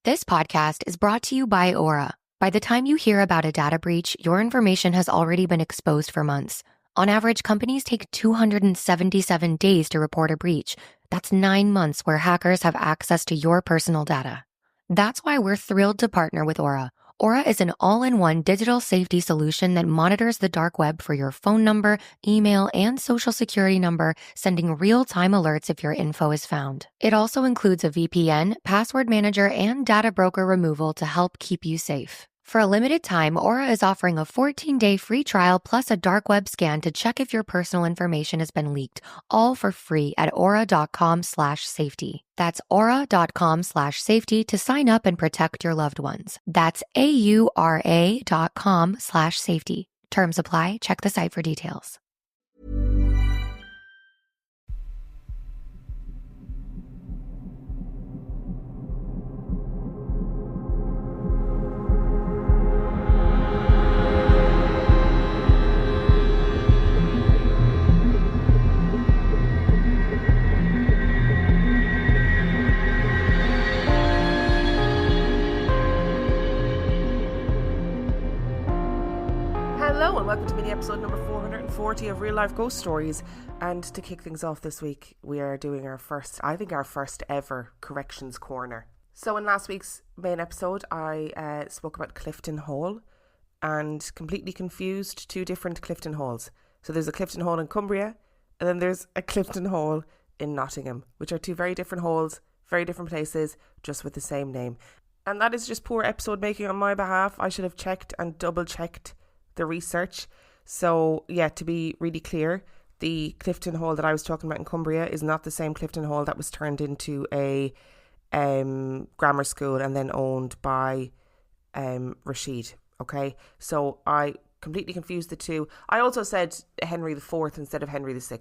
This podcast is brought to you by Aura. By the time you hear about a data breach, your information has already been exposed for months. On average, companies take 277 days to report a breach. That's 9 months where hackers have access to your personal data. That's why we're thrilled to partner with Aura. Aura is an all-in-one digital safety solution that monitors the dark web for your phone number, email, and social security number, sending real-time alerts if your info is found. It also includes a VPN, password manager, and data broker removal to help keep you safe. For a limited time, Aura is offering a 14-day free trial plus a dark web scan to check if your personal information has been leaked, all for free at aura.com/safety. That's aura.com/safety to sign up and protect your loved ones. That's aura.com/safety. Terms apply. Check the site for details. Hello and welcome to mini episode number 440 of Real Life Ghost Stories. And to kick things off this week, we are doing our first ever corrections corner. So in last week's main episode, I spoke about Clifton Hall and completely confused two different Clifton Halls. So there's a Clifton Hall in Cumbria and then there's a Clifton Hall in Nottingham, which are two very different halls, very different places, just with the same name. And that is just poor episode making on my behalf. I should have checked and double checked the research. So yeah, to be really clear, the Clifton Hall that I was talking about in Cumbria is not the same Clifton Hall that was turned into a grammar school and then owned by Rashid. Okay, so I completely confused the two. I also said Henry IV instead of Henry VI,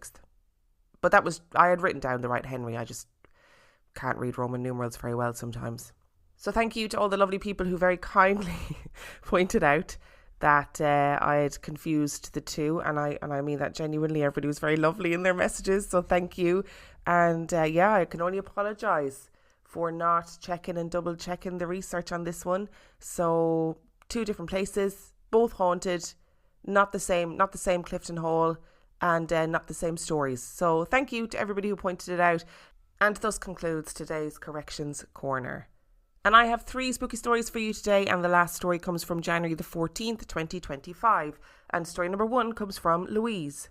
but that was, I had written down the right Henry. I just can't read Roman numerals very well sometimes. So thank you to all the lovely people who very kindly pointed out that I had confused the two, and I mean that genuinely. Everybody was very lovely in their messages, so thank you. And yeah, I can only apologise for not checking and double checking the research on this one. So two different places, both haunted, not the same Clifton Hall, and not the same stories. So thank you to everybody who pointed it out, and thus concludes today's Corrections Corner. And I have 3 spooky stories for you today, and the last story comes from January the 14th, 2025. And story number 1 comes from Louise.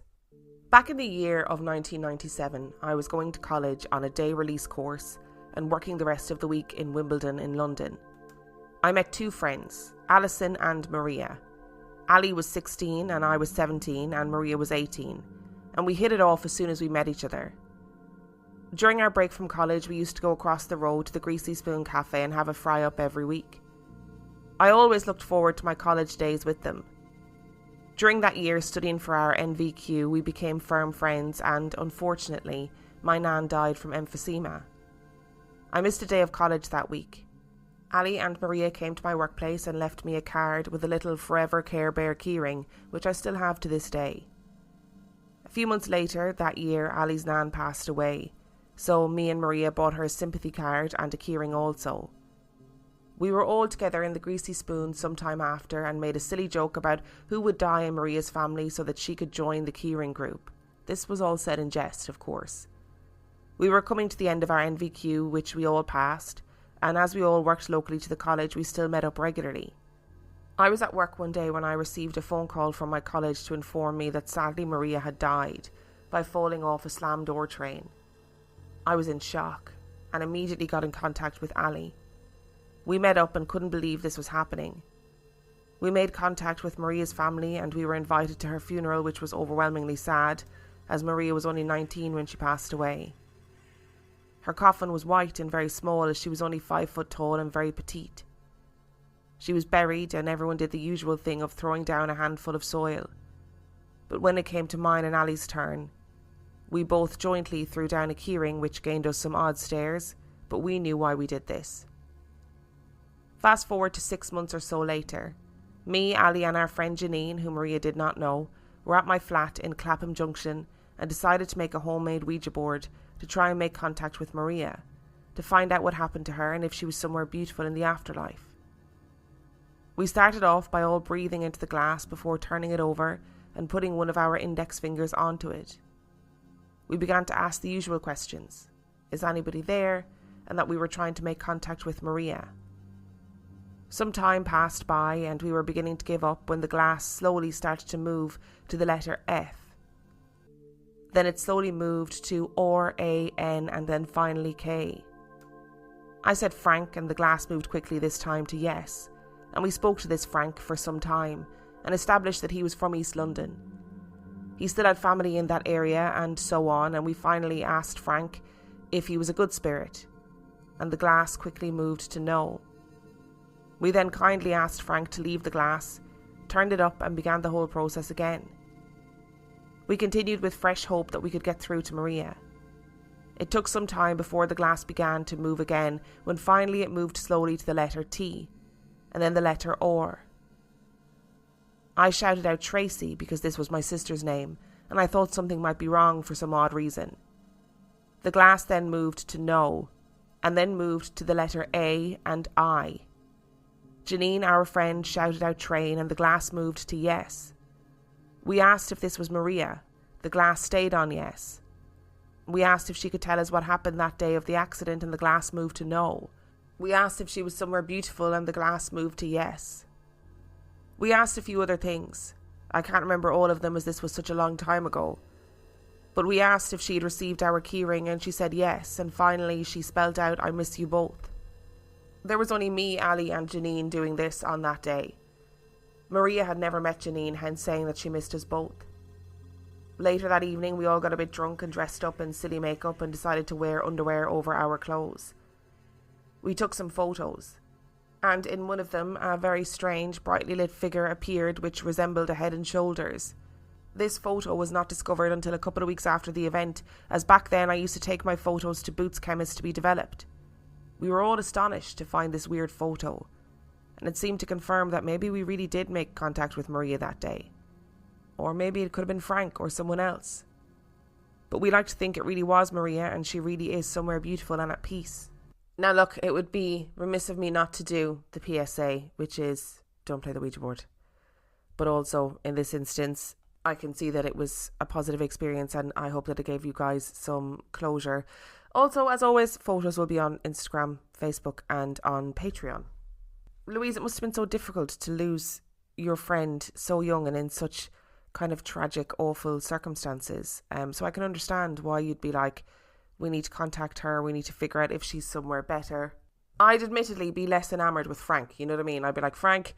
Back in the year of 1997, I was going to college on a day release course and working the rest of the week in Wimbledon in London. I met 2 friends, Alison and Maria. Ali was 16 and I was 17 and Maria was 18, and we hit it off as soon as we met each other. During our break from college, we used to go across the road to the Greasy Spoon Cafe and have a fry-up every week. I always looked forward to my college days with them. During that year, studying for our NVQ, we became firm friends and, unfortunately, my nan died from emphysema. I missed a day of college that week. Ali and Maria came to my workplace and left me a card with a little Forever Care Bear keyring, which I still have to this day. A few months later, that year, Ali's nan passed away. So me and Maria bought her a sympathy card and a keyring also. We were all together in the Greasy Spoon sometime after and made a silly joke about who would die in Maria's family so that she could join the keyring group. This was all said in jest, of course. We were coming to the end of our NVQ, which we all passed, and as we all worked locally to the college, we still met up regularly. I was at work one day when I received a phone call from my college to inform me that sadly Maria had died by falling off a slam door train. I was in shock and immediately got in contact with Ali. We met up and couldn't believe this was happening. We made contact with Maria's family and we were invited to her funeral, which was overwhelmingly sad, as Maria was only 19 when she passed away. Her coffin was white and very small, as she was only 5 foot tall and very petite. She was buried and everyone did the usual thing of throwing down a handful of soil. But when it came to mine and Ali's turn, we both jointly threw down a keyring, which gained us some odd stares, but we knew why we did this. Fast forward to 6 months or so later. Me, Ali and our friend Janine, who Maria did not know, were at my flat in Clapham Junction and decided to make a homemade Ouija board to try and make contact with Maria. to find out what happened to her and if she was somewhere beautiful in the afterlife. We started off by all breathing into the glass before turning it over and putting one of our index fingers onto it. We began to ask the usual questions. Is anybody there? And that we were trying to make contact with Maria. Some time passed by and we were beginning to give up when the glass slowly started to move to the letter F. Then it slowly moved to R, A, N and then finally K. I said Frank and the glass moved quickly this time to yes, and we spoke to this Frank for some time and established that he was from East London. He still had family in that area and so on, and we finally asked Frank if he was a good spirit, and the glass quickly moved to no. We then kindly asked Frank to leave the glass, turned it up and began the whole process again. We continued with fresh hope that we could get through to Maria. It took some time before the glass began to move again, when finally it moved slowly to the letter T, and then the letter R. I shouted out Tracy because this was my sister's name, and I thought something might be wrong for some odd reason. The glass then moved to no, and then moved to the letter A and I. Janine, our friend, shouted out train, and the glass moved to yes. We asked if this was Maria. The glass stayed on yes. We asked if she could tell us what happened that day of the accident, and the glass moved to no. We asked if she was somewhere beautiful, and the glass moved to yes. We asked a few other things. I can't remember all of them as this was such a long time ago. But we asked if she'd received our keyring, and she said yes, and finally she spelled out, I miss you both. There was only me, Ali and Janine doing this on that day. Maria had never met Janine, hence saying that she missed us both. Later that evening, we all got a bit drunk and dressed up in silly makeup and decided to wear underwear over our clothes. We took some photos, and in one of them, a very strange, brightly lit figure appeared which resembled a head and shoulders. This photo was not discovered until a couple of weeks after the event, as back then I used to take my photos to Boots Chemist to be developed. We were all astonished to find this weird photo, and it seemed to confirm that maybe we really did make contact with Maria that day. Or maybe it could have been Frank or someone else. But we like to think it really was Maria, and she really is somewhere beautiful and at peace. Now look, it would be remiss of me not to do the PSA, which is, don't play the Ouija board. But also, in this instance, I can see that it was a positive experience, and I hope that it gave you guys some closure. Also, as always, photos will be on Instagram, Facebook and on Patreon. Louise, it must have been so difficult to lose your friend so young and in such kind of tragic, awful circumstances. So I can understand why you'd be like, we need to contact her, we need to figure out if she's somewhere better. I'd admittedly be less enamoured with Frank, you know what I mean? I'd be like, Frank,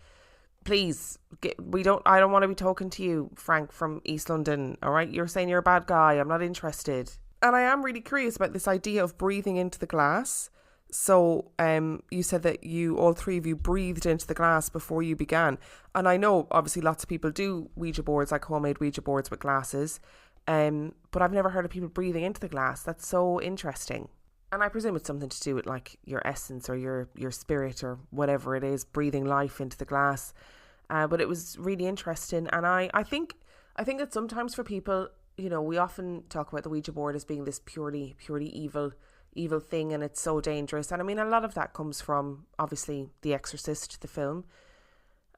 please, I don't want to be talking to you, Frank from East London, alright? You're saying you're a bad guy, I'm not interested. And I am really curious about this idea of breathing into the glass. So you said that all three of you breathed into the glass before you began. And I know obviously lots of people do Ouija boards, like homemade Ouija boards with glasses. But I've never heard of people breathing into the glass. That's so interesting. And I presume it's something to do with like your essence or your spirit or whatever it is, breathing life into the glass. But it was really interesting. And I think that sometimes for people, you know, we often talk about the Ouija board as being this purely evil thing, and it's so dangerous. And I mean, a lot of that comes from obviously The Exorcist, the film.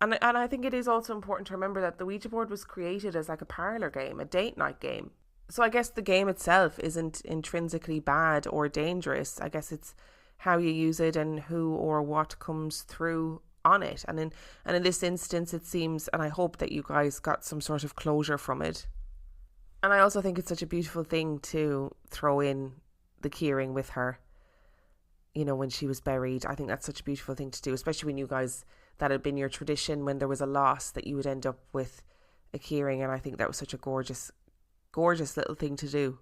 And I think it is also important to remember that the Ouija board was created as like a parlour game, a date night game. So I guess the game itself isn't intrinsically bad or dangerous. I guess it's how you use it and who or what comes through on it. And in this instance, it seems, and I hope that you guys got some sort of closure from it. And I also think it's such a beautiful thing to throw in the keyring with her, you know, when she was buried. I think that's such a beautiful thing to do, especially when you guys, that had been your tradition when there was a loss, that you would end up with a keyring. And I think that was such a gorgeous little thing to do.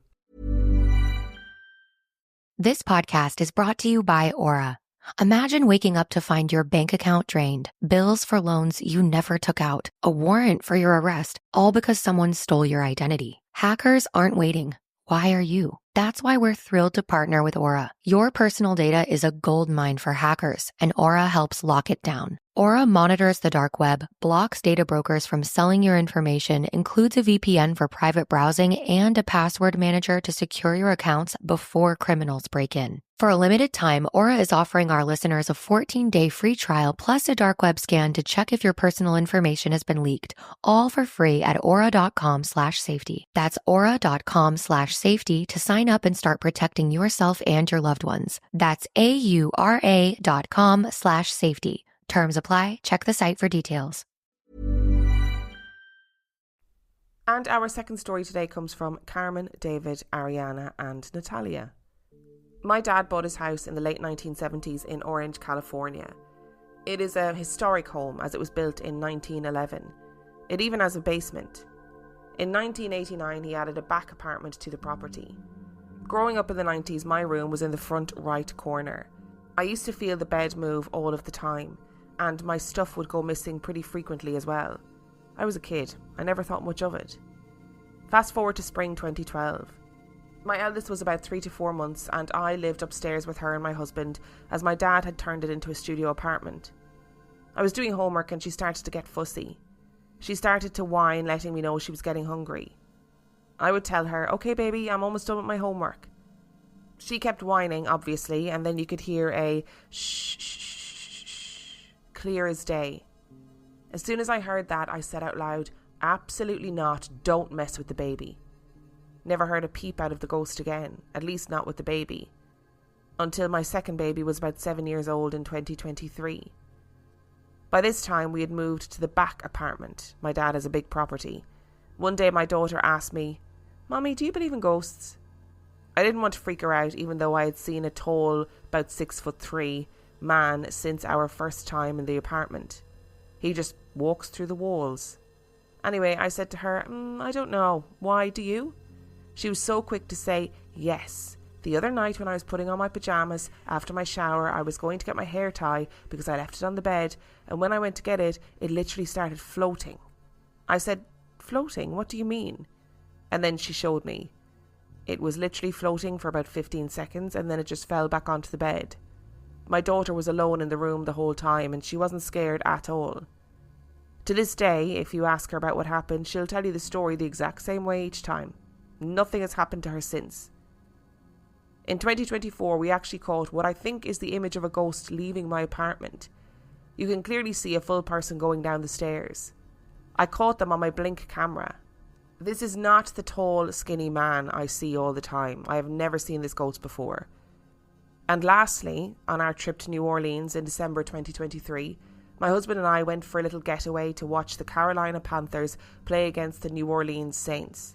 This podcast is brought to you by Aura. Imagine waking up to find your bank account drained, bills for loans you never took out, a warrant for your arrest, all because someone stole your identity. Hackers aren't waiting. Why are you? That's why we're thrilled to partner with Aura. Your personal data is a goldmine for hackers, and Aura helps lock it down. Aura monitors the dark web, blocks data brokers from selling your information, includes a VPN for private browsing, and a password manager to secure your accounts before criminals break in. For a limited time, Aura is offering our listeners a 14-day free trial plus a dark web scan to check if your personal information has been leaked, all for free at aura.com/safety. That's aura.com/safety to sign up and start protecting yourself and your loved ones. That's aura.com/safety. Terms apply. Check the site for details. And our second story today comes from Carmen, David, Arianna and Natalia. My dad bought his house in the late 1970s in Orange, California. It is a historic home as it was built in 1911. It even has a basement. In 1989, he added a back apartment to the property. Growing up in the 90s, my room was in the front right corner. I used to feel the bed move all of the time, and my stuff would go missing pretty frequently as well. I was a kid. I never thought much of it. Fast forward to spring 2012. My eldest was about 3 to 4 months and I lived upstairs with her and my husband as my dad had turned it into a studio apartment. I was doing homework and she started to get fussy. She started to whine, letting me know she was getting hungry. I would tell her, "Okay baby, I'm almost done with my homework." She kept whining, obviously, and then you could hear a shh, shh, shh, shh, clear as day. As soon as I heard that, I said out loud, "Absolutely not, don't mess with the baby." Never heard a peep out of the ghost again, at least not with the baby, until my second baby was about 7 years old in 2023. By this time we had moved to the back apartment. My dad has a big property. One day my daughter asked me, "Mommy, do you believe in ghosts?" I didn't want to freak her out, even though I had seen a tall, about 6'3" man since our first time in the apartment. He just walks through the walls. Anyway, I said to her, "I don't know. Why, do you?" She was so quick to say, "Yes. The other night when I was putting on my pyjamas after my shower, I was going to get my hair tie because I left it on the bed, and when I went to get it, it literally started floating." I said, "Floating? What do you mean?" And then she showed me. It was literally floating for about 15 seconds and then it just fell back onto the bed. My daughter was alone in the room the whole time and she wasn't scared at all. To this day, if you ask her about what happened, she'll tell you the story the exact same way each time. Nothing has happened to her since. In 2024, we actually caught what I think is the image of a ghost leaving my apartment. You can clearly see a full person going down the stairs. I caught them on my Blink camera. This is not the tall, skinny man I see all the time. I have never seen this ghost before. And lastly, on our trip to New Orleans in December 2023, my husband and I went for a little getaway to watch the Carolina Panthers play against the New Orleans Saints.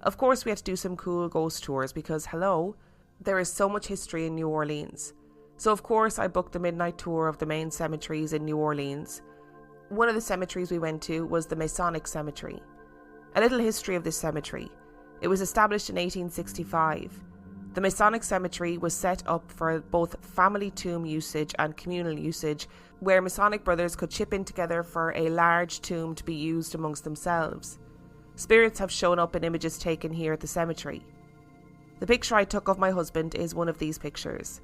Of course, we had to do some cool ghost tours because, hello, there is so much history in New Orleans. So of course, I booked the midnight tour of the main cemeteries in New Orleans. One of the cemeteries we went to was the Masonic Cemetery. A little history of this cemetery. It was established in 1865. The Masonic Cemetery was set up for both family tomb usage and communal usage, where Masonic brothers could chip in together for a large tomb to be used amongst themselves. Spirits have shown up in images taken here at the cemetery. The picture I took of my husband is one of these pictures.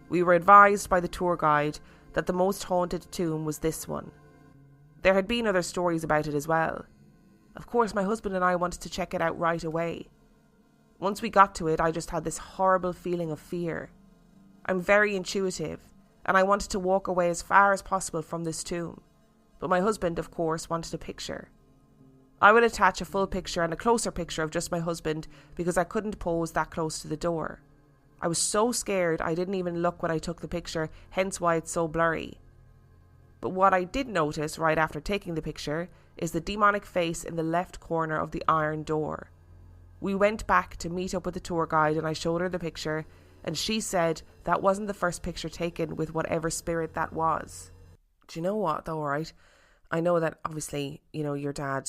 We were advised by the tour guide that the most haunted tomb was this one. There had been other stories about it as well. Of course, my husband and I wanted to check it out right away. Once we got to it, I just had this horrible feeling of fear. I'm very intuitive, and I wanted to walk away as far as possible from this tomb. But my husband, of course, wanted a picture. I will attach a full picture and a closer picture of just my husband because I couldn't pose that close to the door. I was so scared I didn't even look when I took the picture, hence why it's so blurry. But what I did notice right after taking the picture is the demonic face in the left corner of the iron door. We went back to meet up with the tour guide and I showed her the picture and she said that wasn't the first picture taken with whatever spirit that was. Do you know what though, right? I know that obviously, your dad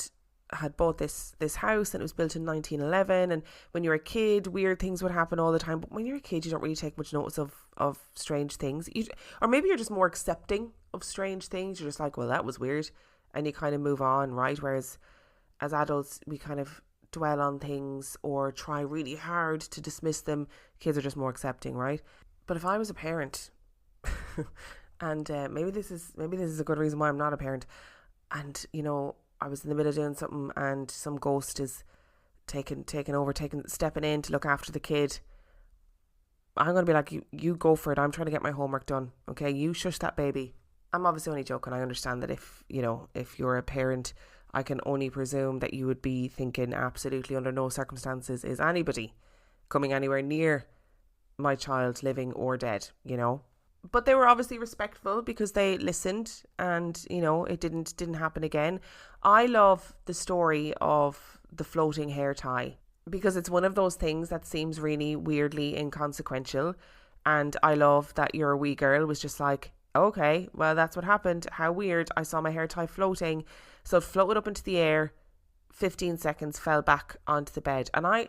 had bought this house and it was built in 1911, and when you're a kid weird things would happen all the time, but when you're a kid you don't really take much notice of strange things, or maybe you're just more accepting of strange things. You're just like, well, that was weird, and you kind of move on, right? Whereas as adults we kind of dwell on things or try really hard to dismiss them. Kids are just more accepting, right? But if I was a parent and maybe this is a good reason why I'm not a parent, and I was in the middle of doing something and some ghost is stepping in to look after the kid, I'm going to be like, you go for it. I'm trying to get my homework done. Okay, you shush that baby. I'm obviously only joking. I understand that if you're a parent, I can only presume that you would be thinking absolutely under no circumstances is anybody coming anywhere near my child, living or dead, But they were obviously respectful because they listened and, it didn't happen again. I love the story of the floating hair tie because it's one of those things that seems really weirdly inconsequential. And I love that your wee girl was just like, okay, well, that's what happened. How weird. I saw my hair tie floating. So it floated up into the air, 15 seconds, fell back onto the bed. And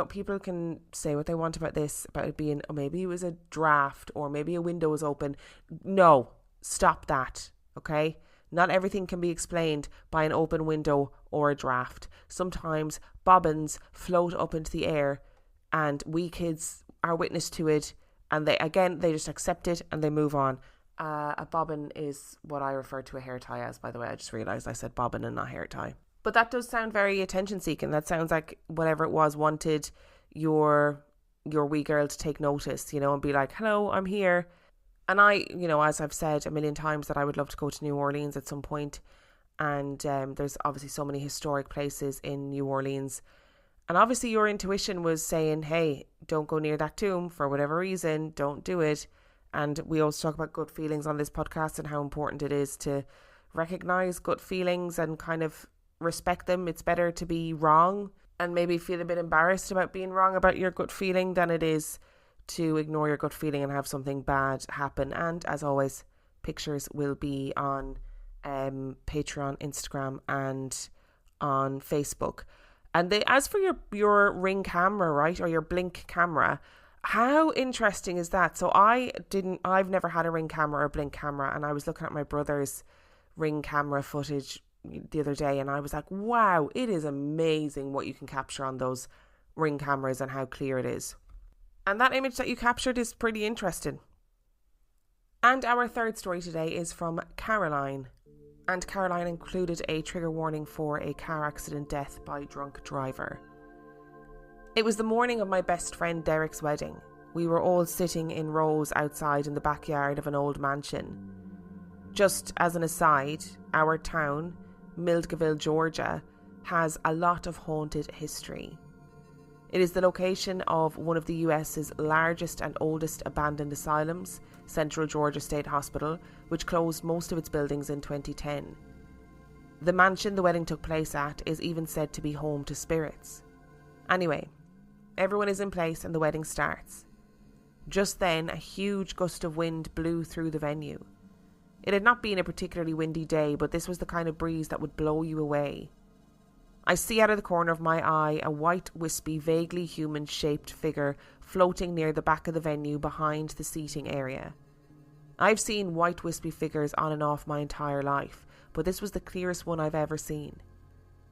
people can say what they want about this, about it being, maybe it was a draft or maybe a window was open. No, stop that, okay? Not everything can be explained by an open window or a draft. Sometimes bobbins float up into the air and we kids are witness to it, and they just accept it and they move on. A bobbin is what I refer to a hair tie as, by the way. I just realised I said bobbin and not hair tie. But that does sound very attention-seeking. That sounds like whatever it was wanted your wee girl to take notice, and be like, hello, I'm here. And I, as I've said a million times, that I would love to go to New Orleans at some point. And there's obviously so many historic places in New Orleans. And obviously your intuition was saying, hey, don't go near that tomb for whatever reason. Don't do it. And we always talk about gut feelings on this podcast and how important it is to recognise gut feelings and kind of respect them. It's better to be wrong and maybe feel a bit embarrassed about being wrong about your gut feeling than it is to ignore your gut feeling and have something bad happen. And as always, pictures will be on Patreon, Instagram and on Facebook. And as for your Ring camera, right, or your Blink camera, how interesting is that? So I've never had a Ring camera or a Blink camera, and I was looking at my brother's Ring camera footage the other day and I was like, wow, it is amazing what you can capture on those Ring cameras and how clear it is. And that image that you captured is pretty interesting. And our third story today is from Caroline. And Caroline included a trigger warning for a car accident death by drunk driver. It was the morning of my best friend Derek's wedding. We were all sitting in rows outside in the backyard of an old mansion. Just as an aside, our town, Milledgeville, Georgia, has a lot of haunted history. It is the location of one of the US's largest and oldest abandoned asylums, Central Georgia State Hospital, which closed most of its buildings in 2010. The mansion the wedding took place at is even said to be home to spirits. Anyway, everyone is in place and the wedding starts. Just then, a huge gust of wind blew through the venue. It had not been a particularly windy day, but this was the kind of breeze that would blow you away. I see out of the corner of my eye a white, wispy, vaguely human-shaped figure floating near the back of the venue behind the seating area. I've seen white, wispy figures on and off my entire life, but this was the clearest one I've ever seen.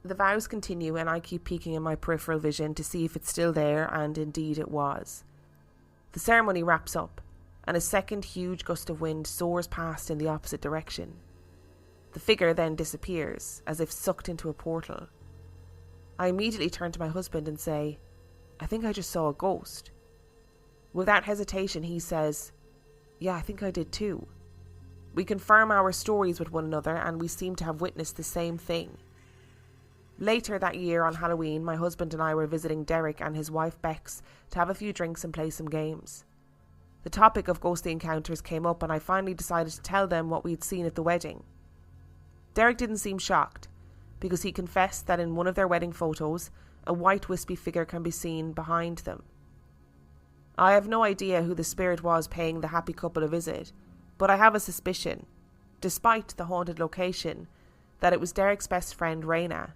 The vows continue and I keep peeking in my peripheral vision to see if it's still there, and indeed it was. The ceremony wraps up, and a second huge gust of wind soars past in the opposite direction. The figure then disappears, as if sucked into a portal. I immediately turn to my husband and say, I think I just saw a ghost. Without hesitation, he says, yeah, I think I did too. We confirm our stories with one another and we seem to have witnessed the same thing. Later that year on Halloween, my husband and I were visiting Derek and his wife Bex to have a few drinks and play some games. The topic of ghostly encounters came up and I finally decided to tell them what we'd seen at the wedding. Derek didn't seem shocked, because he confessed that in one of their wedding photos, a white wispy figure can be seen behind them. I have no idea who the spirit was paying the happy couple a visit, but I have a suspicion, despite the haunted location, that it was Derek's best friend Raina.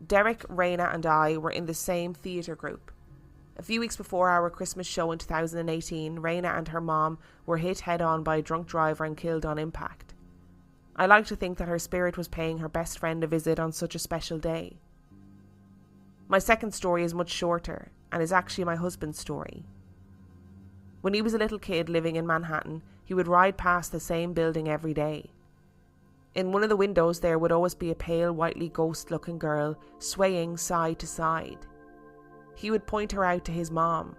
Derek, Raina and I were in the same theatre group. A few weeks before our Christmas show in 2018, Raina and her mom were hit head-on by a drunk driver and killed on impact. I like to think that her spirit was paying her best friend a visit on such a special day. My second story is much shorter and is actually my husband's story. When he was a little kid living in Manhattan, he would ride past the same building every day. In one of the windows there would always be a pale, whitely ghost-looking girl swaying side to side. He would point her out to his mom.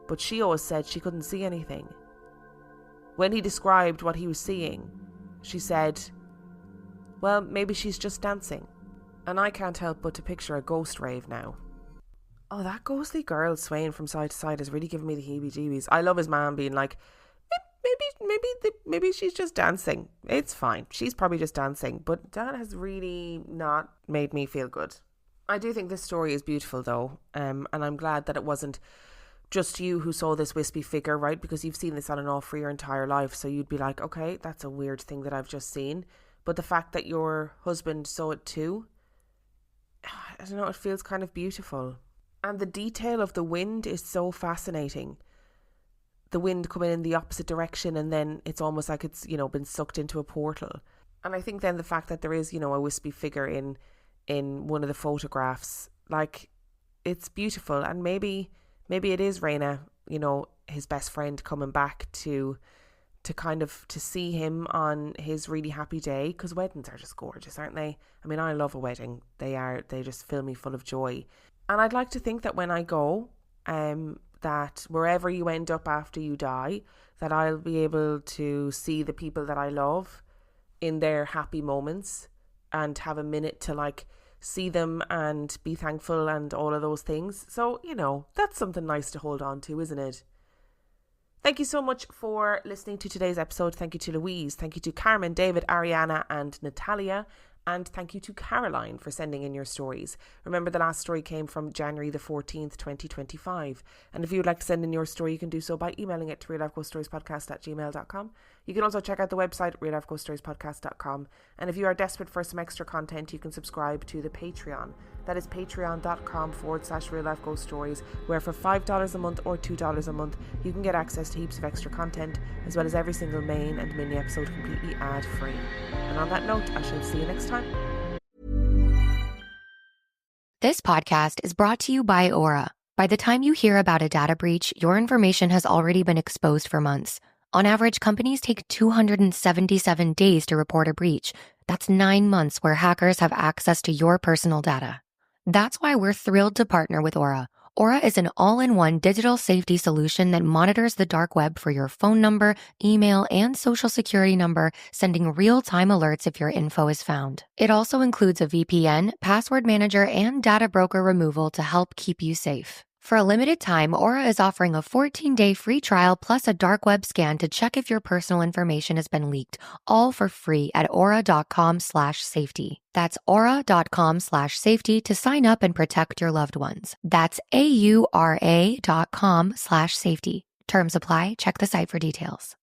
but she always said she couldn't see anything. When he described what he was seeing, she said, well, maybe she's just dancing. And I can't help but to picture a ghost rave now. Oh, that ghostly girl swaying from side to side is really giving me the heebie-jeebies. I love his man being like, maybe she's just dancing. It's fine. She's probably just dancing. But that has really not made me feel good. I do think this story is beautiful though. And I'm glad that it wasn't just you who saw this wispy figure, right? Because you've seen this on and off for your entire life. So you'd be like, okay, that's a weird thing that I've just seen. But the fact that your husband saw it too, I don't know, it feels kind of beautiful. And the detail of the wind is so fascinating. The wind coming in the opposite direction, and then it's almost like it's, been sucked into a portal. And I think then the fact that there is, a wispy figure in one of the photographs, like, it's beautiful. And maybe it is Raina, his best friend, coming back to see him on his really happy day, because weddings are just gorgeous, aren't they? I mean, I love a wedding. They just fill me full of joy. And I'd like to think that when I go, that wherever you end up after you die, that I'll be able to see the people that I love in their happy moments and have a minute to see them and be thankful and all of those things. So, that's something nice to hold on to, isn't it? Thank you so much for listening to today's episode. Thank you to Louise. Thank you to Carmen, David, Arianna and Natalia. And thank you to Caroline for sending in your stories. Remember, the last story came from January the 14th, 2025. And if you would like to send in your story, you can do so by emailing it to reallifeghoststoriespodcast@gmail.com. You can also check out the website, reallifeghoststoriespodcast.com. And if you are desperate for some extra content, you can subscribe to the Patreon. That is patreon.com/reallifeghoststories, where for $5 a month or $2 a month, you can get access to heaps of extra content, as well as every single main and mini episode completely ad-free. And on that note, I shall see you next time. This podcast is brought to you by Aura. By the time you hear about a data breach, your information has already been exposed for months. On average, companies take 277 days to report a breach. That's 9 months where hackers have access to your personal data. That's why we're thrilled to partner with Aura. Aura is an all-in-one digital safety solution that monitors the dark web for your phone number, email, and social security number, sending real-time alerts if your info is found. It also includes a VPN, password manager, and data broker removal to help keep you safe. For a limited time, Aura is offering a 14-day free trial plus a dark web scan to check if your personal information has been leaked, all for free at aura.com/safety. That's aura.com/safety to sign up and protect your loved ones. That's AURA.com/safety. Terms apply. Check the site for details.